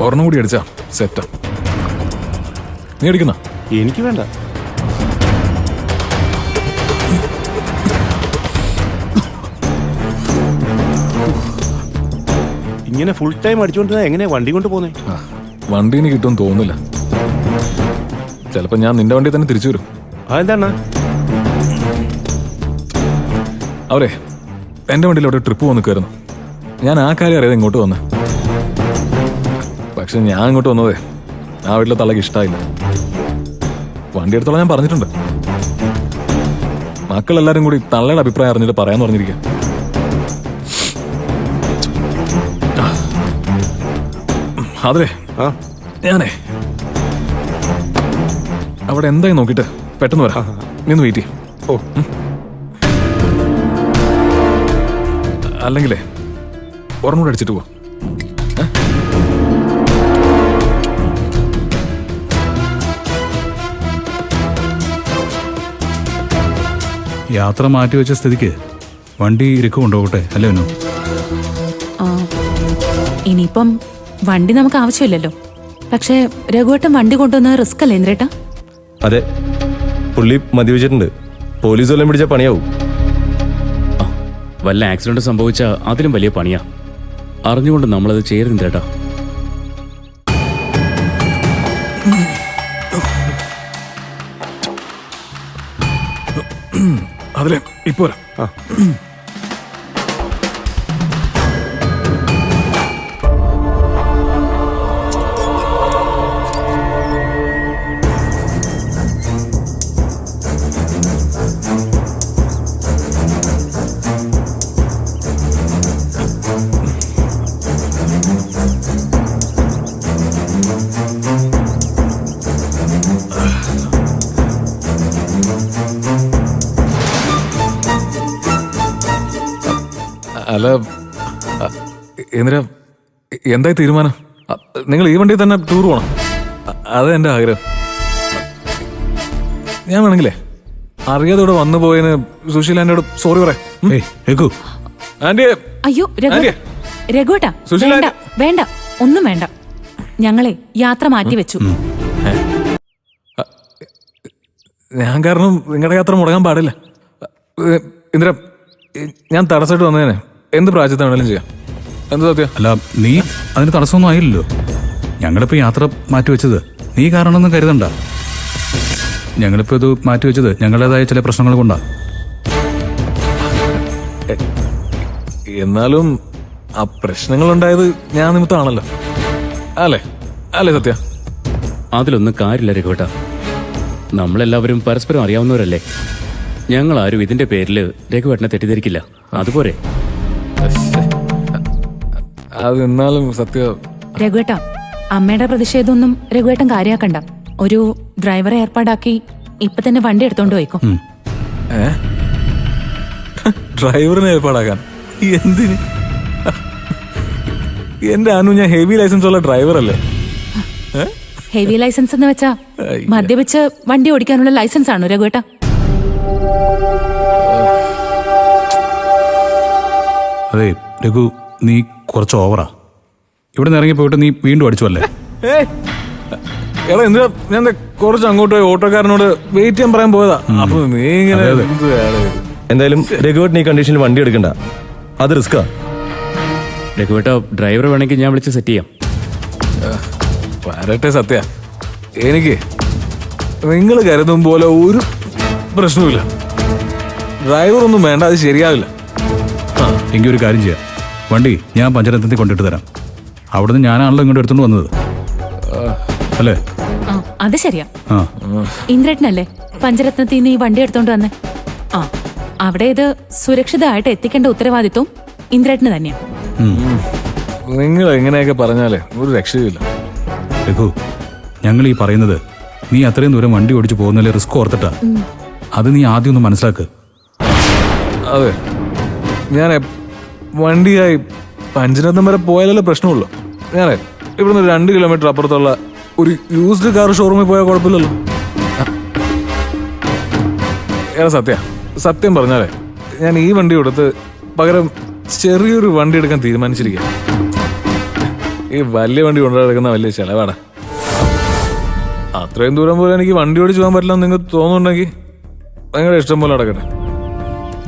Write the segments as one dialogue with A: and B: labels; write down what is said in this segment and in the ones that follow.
A: ഒരെണ്ണം കൂടി അടിച്ചാ സെറ്റാ. നീ അടിക്കുന്ന?
B: എനിക്ക് വേണ്ട. ഇങ്ങനെ ഫുൾ ടൈം അടിച്ചോണ്ടിരുന്ന എങ്ങനെയാ വണ്ടി കൊണ്ട് പോന്നേ?
A: വണ്ടീന് കിട്ടുമെന്ന് തോന്നുന്നില്ല. ചിലപ്പോ ഞാൻ നിന്റെ വണ്ടി തന്നെ തിരിച്ചു വരും.
B: അതെന്താണ്?
A: അവരെ എന്റെ വണ്ടിയിലോട്ട് ട്രിപ്പ് പോകാൻ നിൽക്കായിരുന്നു. ഞാൻ ആ കാര്യം അറിയാതെ ഇങ്ങോട്ട് വന്നേ. പക്ഷെ ഞാൻ ഇങ്ങോട്ട് വന്നതേ ആ വീട്ടിലെ തള്ളക്ക് ഇഷ്ടമായില്ല. വണ്ടി എടുത്തോളം ഞാൻ പറഞ്ഞിട്ടുണ്ട്. മക്കളെല്ലാരും കൂടി തള്ളയുടെ അഭിപ്രായം അറിഞ്ഞിട്ട് പറയാന്ന് പറഞ്ഞിരിക്കാം. അതെ ഞാനേ അവിടെ എന്തായി നോക്കിട്ട് പെട്ടെന്ന് വരാം. നീ ഒന്ന് വെയിറ്റ് ചെയ്യും.
B: ഓ,
A: അല്ലെങ്കിലേ ഒരെണ്ണം കൂടെ അടിച്ചിട്ട് പോ.
C: യാത്ര മാറ്റിവെച്ച സ്ഥിതിക്ക് വണ്ടി ഇരിക്കും കൊണ്ടുപോകട്ടെ അല്ലേ?
D: ഇനിയിപ്പം വണ്ടി നമുക്ക് ആവശ്യമില്ലല്ലോ. പക്ഷേ രഘുവേട്ടൻ വണ്ടി കൊണ്ടുവന്ന റിസ്ക് അല്ലേ ഇന്ദ്രേട്ടാ?
E: അതെ, പുള്ളി മദ്യപിച്ചിട്ടുണ്ട്. പോലീസ് വല്ലതും പിടിച്ച പണിയാവും.
F: വല്ല ആക്സിഡന്റ് സംഭവിച്ചാൽ അതിലും വലിയ പണിയാ. അറിഞ്ഞുകൊണ്ട് നമ്മളത് ചെയ്യരുതേട്ടാ.
A: അതിലെ ഇപ്പൊ അല്ല എന്തിനാ, എന്തായി തീരുമാനം? നിങ്ങൾ ഈ വണ്ടിയിൽ തന്നെ ടൂർ പോകണം? അത് എൻ്റെ ആഗ്രഹം. ഞാൻ വേണമെങ്കിലേ അറിയാതെ ഇവിടെ വന്നു പോയതിന് സുശീല ആന്റിയോട് സോറി പറയാം. ആന്റി,
D: അയ്യോ രഘുവേട്ടാ, വേണ്ട വേണ്ട, ഒന്നും വേണ്ട. ഞങ്ങളെ യാത്ര മാറ്റി വെച്ചു.
A: ഞാൻ കാരണം നിങ്ങളുടെ യാത്ര മുടങ്ങാൻ പാടില്ല. ഇന്ദിര, ഞാൻ തടസ്സമായിട്ട് വന്നേനെ എന്ത് പ്രായത്തെ വേണേലും ചെയ്യാം. എന്ത് സത്യം?
C: അല്ല, നീ അതിന് തടസ്സമൊന്നും ആയില്ലല്ലോ. ഞങ്ങളിപ്പോ യാത്ര മാറ്റിവെച്ചത് നീ കാരണമൊന്നും കരുതണ്ട. ഞങ്ങളിപ്പോ ഇത് മാറ്റിവെച്ചത് ഞങ്ങളുടേതായ ചില പ്രശ്നങ്ങൾ കൊണ്ടാ.
A: എന്നാലും ആ പ്രശ്നങ്ങൾ ഉണ്ടായത് ഞാൻ നിമിത്തമാണല്ലോ, അല്ലേ? അല്ലേ സത്യ?
F: അതിലൊന്നും കാര്യമില്ല രഘുവേട്ടാ. നമ്മളെല്ലാവരും പരസ്പരം അറിയാവുന്നവരല്ലേ. ഞങ്ങൾ ആരും ഇതിന്റെ പേരിൽ രഘുവേട്ടനെ തെറ്റിദ്ധരിക്കില്ല. അതുപോലെ
A: അതെന്നാലും സത്യ
D: രഘുവേട്ടാ, അമ്മയുടെ പ്രതിഷേധമൊന്നും രഘുവേട്ടൻ കാര്യാക്കണ്ട. ഒരു ഡ്രൈവറെ ഏർപ്പാടാക്കി ഇപ്പൊ തന്നെ വണ്ടി എടുത്തോണ്ട് പോയിക്കോ.
A: ഡ്രൈവറിനെ ഏർപ്പാടാക്കാൻ എന്തിന്? എന്റെ അനു, ഞാൻ ഹെവി ലൈസൻസ് ഉള്ള ഡ്രൈവർ അല്ലേ?
D: ഹെവി ലൈസൻസ് എന്ന് വെച്ചാ മദ്യപിച്ച് വണ്ടി ഓടിക്കാനുള്ള ലൈസൻസ് ആണോ രഘുവേട്ടാ?
C: അതെ രഘു, നീ കുറച്ച് ഓവറാ. ഇവിടെ നിന്ന് ഇറങ്ങി പോയിട്ട് നീ വീണ്ടും അടിച്ചു അല്ലേ?
A: എടാ എന്താ, ഞാൻ കുറച്ച് അങ്ങോട്ട് പോയി ഓട്ടോക്കാരനോട് വെയിറ്റ് ചെയ്യാൻ പറയാൻ പോയതാ. അപ്പൊ നീ ഇങ്ങനെ
E: എന്തായാലും രഘുവേട്ടൻ ഈ കണ്ടീഷനിൽ വണ്ടി എടുക്കണ്ട, അത് റിസ്കാ.
F: രഘുവേട്ട, ഡ്രൈവർ വേണമെങ്കിൽ ഞാൻ വിളിച്ച് സെറ്റ് ചെയ്യാം.
A: വരട്ടെ സത്യ, എനിക്ക് നിങ്ങൾ കരുതും പോലെ ഒരു പ്രശ്നവുമില്ല. ഡ്രൈവർ ഒന്നും വേണ്ട, അത് ശരിയാവില്ല.
C: എങ്കിൽ ഒരു കാര്യം ചെയ്യാം, വണ്ടി ഞാൻ പഞ്ചരത്നത്തിൽ കൊണ്ടിട്ട് തരാം. അവിടുന്ന് ഞാനാണല്ലോ ഇങ്ങോട്ട് എടുത്തോണ്ട് വന്നത്, അല്ലേ?
D: അത് ശരിയാ. ഇന്ദ്രേട്ടനല്ലേ പഞ്ചരത്നത്തിൽ നിന്ന് ഈ വണ്ടി എടുത്തോണ്ട് വന്നേ? അവിടെ ഇത് സുരക്ഷിതമായിട്ട് എത്തിക്കേണ്ട ഉത്തരവാദിത്വം ഇന്ദ്രേട്ടന് തന്നെയാ.
A: നിങ്ങൾ എങ്ങനെയൊക്കെ പറഞ്ഞാലേ ഒരു രക്ഷയില്ല.
C: രഘു, ഞങ്ങൾ ഈ പറയുന്നത് നീ അത്രയും ദൂരം വണ്ടി ഓടിച്ചു പോകുന്നതിലെ റിസ്ക് ഓർത്തിട്ടാ. അത് നീ ആദ്യം ഒന്ന് മനസ്സിലാക്ക്.
A: അതെ, ഞാൻ വണ്ടിയായി പഞ്ചരത്നം വരെ പോയാലല്ലേ പ്രശ്നമുള്ളൂ. ഞാനേ ഇവിടുന്ന് 2 കിലോമീറ്റർ അപ്പുറത്തുള്ള ഒരു യൂസ്ഡ് കാർ ഷോറൂമിൽ പോയാൽ കുഴപ്പമില്ലല്ലോ. സത്യം പറഞ്ഞാലേ ഞാൻ ഈ വണ്ടി കൊടുത്ത് പകരം ചെറിയൊരു വണ്ടി എടുക്കാൻ തീരുമാനിച്ചിരിക്കുക. ഈ വലിയ വണ്ടി കൊണ്ടുനടക്കുന്ന വലിയ ചെലവാടാ. അത്രയും ദൂരം പോലെ എനിക്ക് വണ്ടി ഓടിച്ച് പോകാൻ പറ്റില്ല നിങ്ങൾക്ക് തോന്നുന്നുണ്ടെങ്കിൽ ഭയങ്കര ഇഷ്ടം പോലെ നടക്കട്ടെ.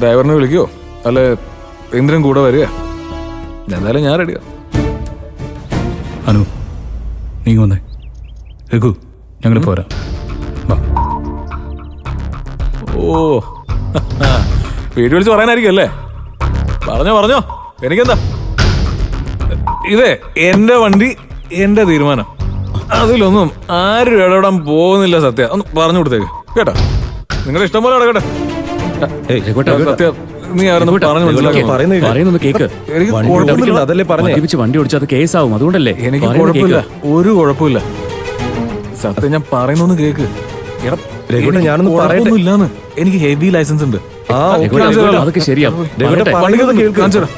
A: ഡ്രൈവറിനെ വിളിക്കോ അല്ലെ ഇന്ദ്രൻ കൂടെ വരിക? എന്തായാലും ഞാൻ റെഡിയാ.
C: അനു നീ വന്നേ. രഘു ഞങ്ങൾ പോരാ. വാ.
A: ഓ വീഡിയോ വിളിച്ച് പറയാനായിരിക്കും അല്ലേ? പറഞ്ഞോ എനിക്കെന്താ. ഇതേ എന്റെ വണ്ടി, എന്റെ തീരുമാനം. അതിലൊന്നും ആരും ഇടപെടാൻ പോകുന്നില്ല. സത്യ ഒന്ന് പറഞ്ഞു കൊടുത്തേക്ക് കേട്ടാ. നിങ്ങളുടെ ഇഷ്ടം പോലെ നടക്കട്ടെ. സത്യ നീ ആരെന്ന് പറഞ്ഞു മനസ്സിലാക്കി.
F: പറയുന്നൊന്ന് കേക്ക്.
A: എനിക്ക്
E: വണ്ടി
A: കുഴപ്പമില്ല.
E: ഓടിക്കണ്ട, അതല്ലേ പറഞ്ഞേ.
F: മദ്യപിച്ച് വണ്ടി ഓടിച്ചാൽ അത് കേസാവും. അതുകൊണ്ടല്ലേ
A: എനിക്ക്
F: പറയുന്നത്
A: കുഴപ്പമില്ല,
F: കേക്ക്.
A: ഒരു കുഴപ്പമില്ല. സത്യം ഞാൻ പറയുന്നൊന്ന് കേക്ക്. എടാ,
E: രഘുവേട്ടാ,
A: എനിക്ക്
E: ഞാനൊന്ന് പറയട്ടെ.
A: കുഴപ്പമൊന്നുമില്ലാന്ന്. എനിക്ക് ഹെവി ലൈസൻസ് ഉണ്ട്.
E: ആ, ഓക്കേ.
F: അതൊക്കെ ശരിയാവും.
E: രഘുവേട്ടാ,
F: പറയട്ടെ.
E: പറയുന്നത് കേൾക്ക്.
A: കാണിച്ചു തരാം.